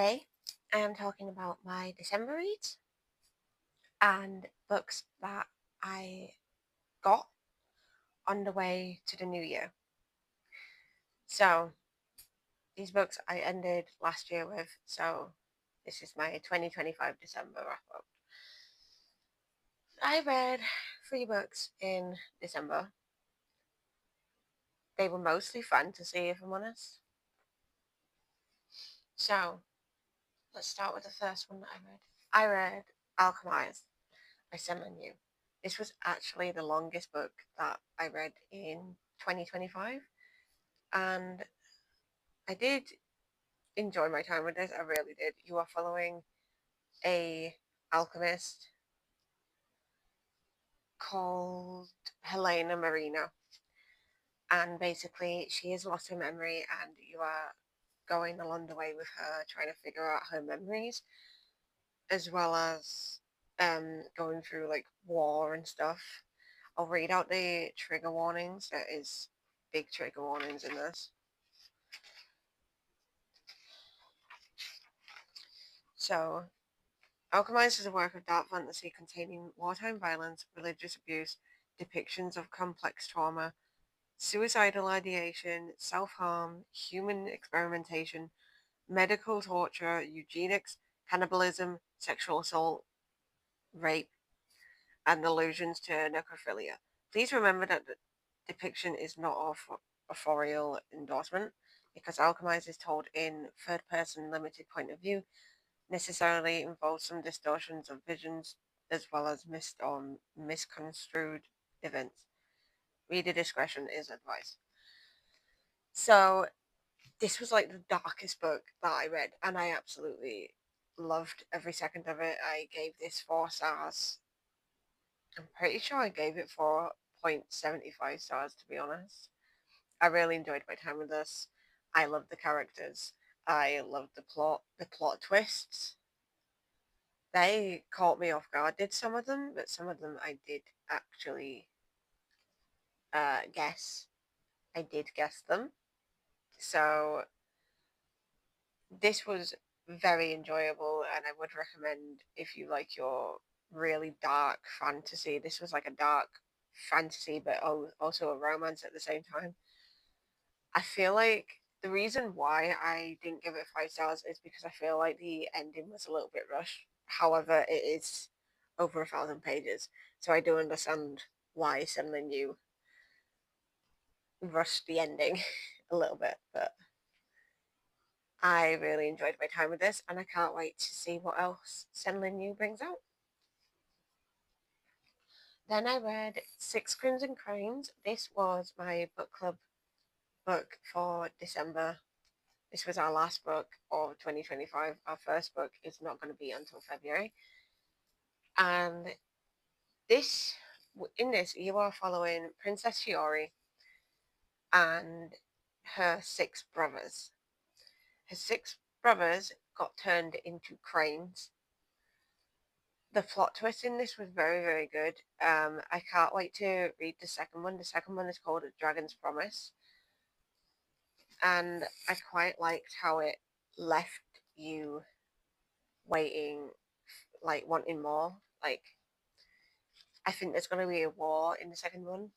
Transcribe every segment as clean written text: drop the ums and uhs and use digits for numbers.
Today I am talking about my December reads and books that I got on the way to the new year. So these books I ended last year with, so this is my 2025 December wrap up. I read 3 books in December. They were mostly fantasy, if I'm honest. So let's start with the first one that I read. I read Alchemized by Senlin Yu. This was actually the longest book that I read in 2025, and I did enjoy my time with this. I really did. You are following a alchemist called Helena Marina, and basically she has lost her memory, and you are going along the way with her trying to figure out her memories, as well as going through like war and stuff. I'll read out the trigger warnings. There is big trigger warnings in this. So, Alchemized is a work of dark fantasy containing wartime violence, religious abuse, depictions of complex trauma, suicidal ideation, self-harm, human experimentation, medical torture, eugenics, cannibalism, sexual assault, rape, and allusions to necrophilia. Please remember that the depiction is not authorial endorsement, because Alchemized is told in third-person limited point of view, necessarily involves some distortions of visions as well as missed or misconstrued events. Reader discretion is advised. So this was like the darkest book that I read, and I absolutely loved every second of it. I gave this 4 stars. I'm pretty sure I gave it 4.75 stars, to be honest. I really enjoyed my time with this. I loved the characters. I loved the plot twists. They caught me off guard. Did some of them, but some of them I did actually guess. I did guess them. So this was very enjoyable, and I would recommend if you like your really dark fantasy. This was like a dark fantasy, but also a romance at the same time. I feel like the reason why I didn't give it 5 stars is because I feel like the ending was a little bit rushed. However, it is over 1,000 pages, so I do understand why Senlin Yu rushed the ending a little bit. But I really enjoyed my time with this, and I can't wait to see what else Senlin Yu brings out. Then I read Six Crimson Cranes. This was my book club book for December. This was our last book of 2025. Our first book is not going to be until February. And this, in this, you are following Princess Shiori and her 6 brothers. Her 6 brothers got turned into cranes. The plot twist in this was very, very good. I can't wait to read the second one. The second one is called A Dragon's Promise. And I quite liked how it left you waiting, like wanting more. Like, I think there's going to be a war in the second one.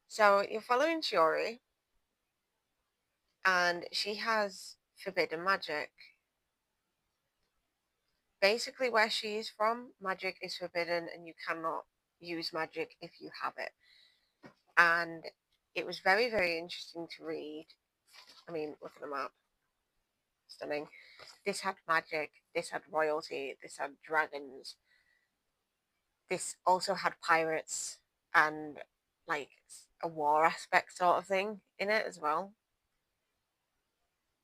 So you're following Shiori, and she has forbidden magic. Basically, where she is from, magic is forbidden, and you cannot use magic if you have it. And it was very, very interesting to read. I mean, look at the map. Stunning. This had magic, this had royalty, this had dragons. This also had pirates and like a war aspect sort of thing in it as well.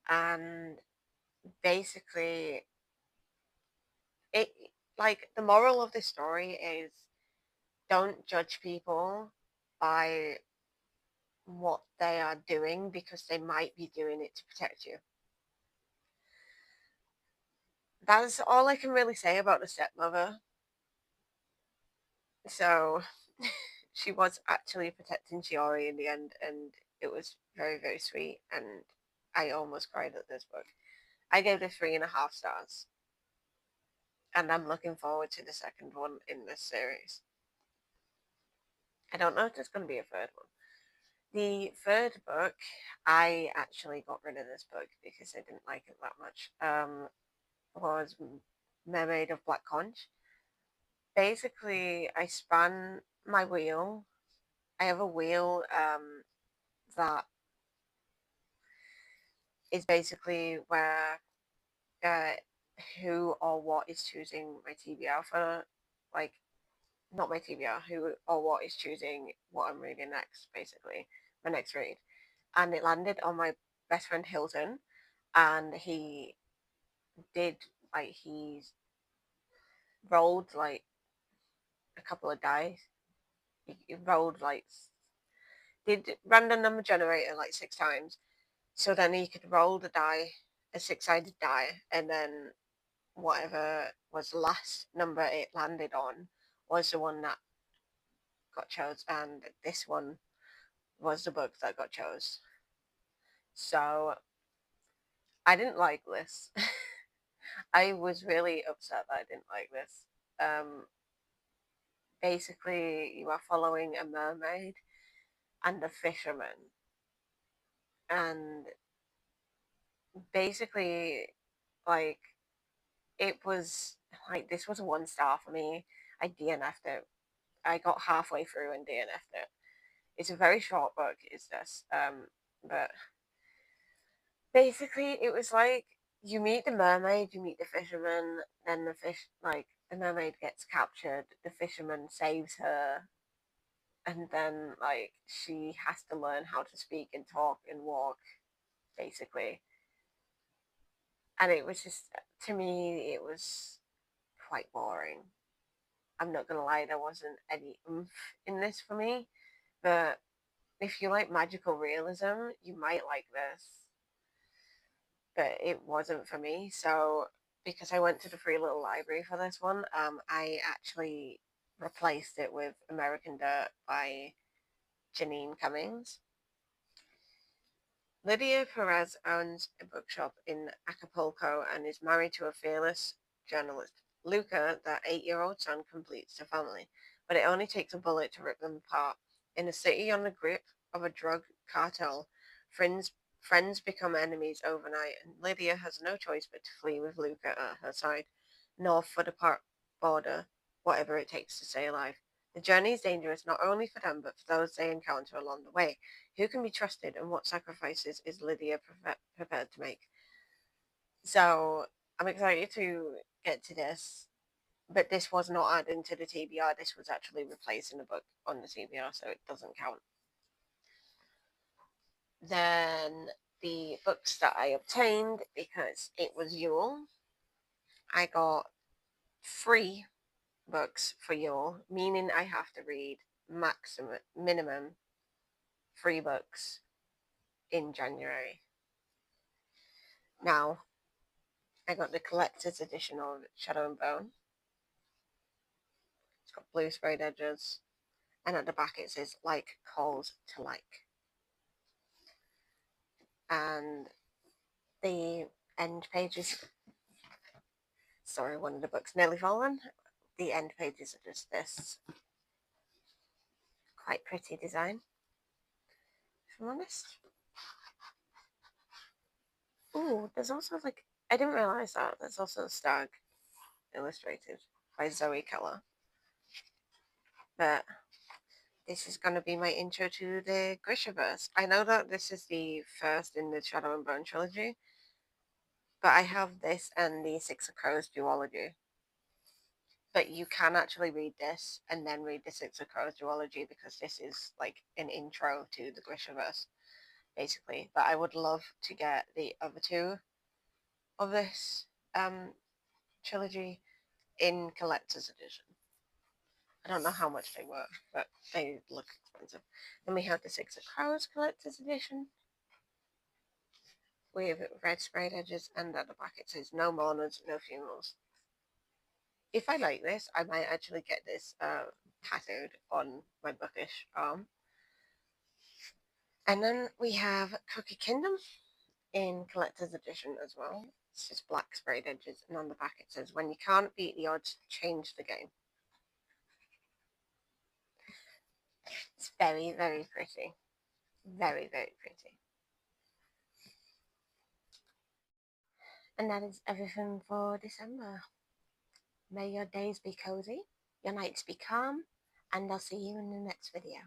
And basically, it like the moral of this story is don't judge people by what they are doing, because they might be doing it to protect you. That's all I can really say about the stepmother. So she was actually protecting Shiori in the end, and it was very, very sweet, and I almost cried at this book. I gave it 3.5 stars, and I'm looking forward to the second one in this series. I don't know if there's going to be a third one. The third book, I actually got rid of this book because I didn't like it that much. Was Mermaid of Black Conch. Basically, I span my wheel. I have a wheel that is basically where uh, who or what is choosing my TBR for, like, not my TBR, who or what is choosing what I'm reading next, basically, my next read. And it landed on my best friend Hilton, and did, he rolled, a couple of dice. He rolled, did random number generator, 6 times. So then he could roll the die, a six-sided die, and then whatever was the last number it landed on was the one that got chose, and this one was the book that got chose. So I didn't like this. I was really upset that I didn't like this. Basically, you are following a mermaid and a fisherman, and basically, like, it was this was a 1 star for me. I DNF'd it. I got halfway through and DNF'd it. It's a very short book, is this. But basically, it was like you meet the mermaid, you meet the fisherman, then the mermaid gets captured, the fisherman saves her, and then she has to learn how to speak and talk and walk, basically. And it was just, to me, it was quite boring. I'm not gonna lie, there wasn't any oomph in this for me. But if you like magical realism, you might like this. But it wasn't for me. So because I went to the Free Little Library for this one, I actually replaced it with American Dirt by Janine Cummings. Lydia Perez owns a bookshop in Acapulco and is married to a fearless journalist. Luca, their 8-year-old son, completes the family, but it only takes a bullet to rip them apart. In a city on the grip of a drug cartel, friends become enemies overnight, and Lydia has no choice but to flee with Luca at her side, north for the border, whatever it takes to stay alive. The journey is dangerous not only for them, but for those they encounter along the way. Who can be trusted, and what sacrifices is Lydia prepared to make? So I'm excited to get to this, but this was not added to the TBR. This was actually replacing the book on the TBR, so it doesn't count. Then the books that I obtained, because it was Yule, I got 3 books for Yule, meaning I have to read minimum 3 books in January. Now, I got the collector's edition of Shadow and Bone. It's got blue sprayed edges, and at the back it says like calls to like. And the end pages, sorry, one of the books nearly fallen. The end pages are just this quite pretty design, if I'm honest. Ooh, there's also I didn't realise that. There's also a stag illustrated by Zoe Keller. But this is going to be my intro to the Grishaverse. I know that this is the first in the Shadow and Bone trilogy, but I have this and the Six of Crows duology. But you can actually read this and then read the Six of Crows duology, because this is like an intro to the Grishaverse, basically. But I would love to get the other 2 of this trilogy in collector's edition. I don't know how much they were, but they look expensive. Then we have the Six of Crows collector's edition with red sprayed edges, and at the back it says no mourners, no funerals. If I like this, I might actually get this tattooed on my bookish arm. And then we have Cookie Kingdom. in collector's edition as well. It's just black sprayed edges, and on the back it says, "When you can't beat the odds, change the game." It's very, very pretty. Very, very pretty. And that is everything for December. May your days be cozy, your nights be calm, and I'll see you in the next video.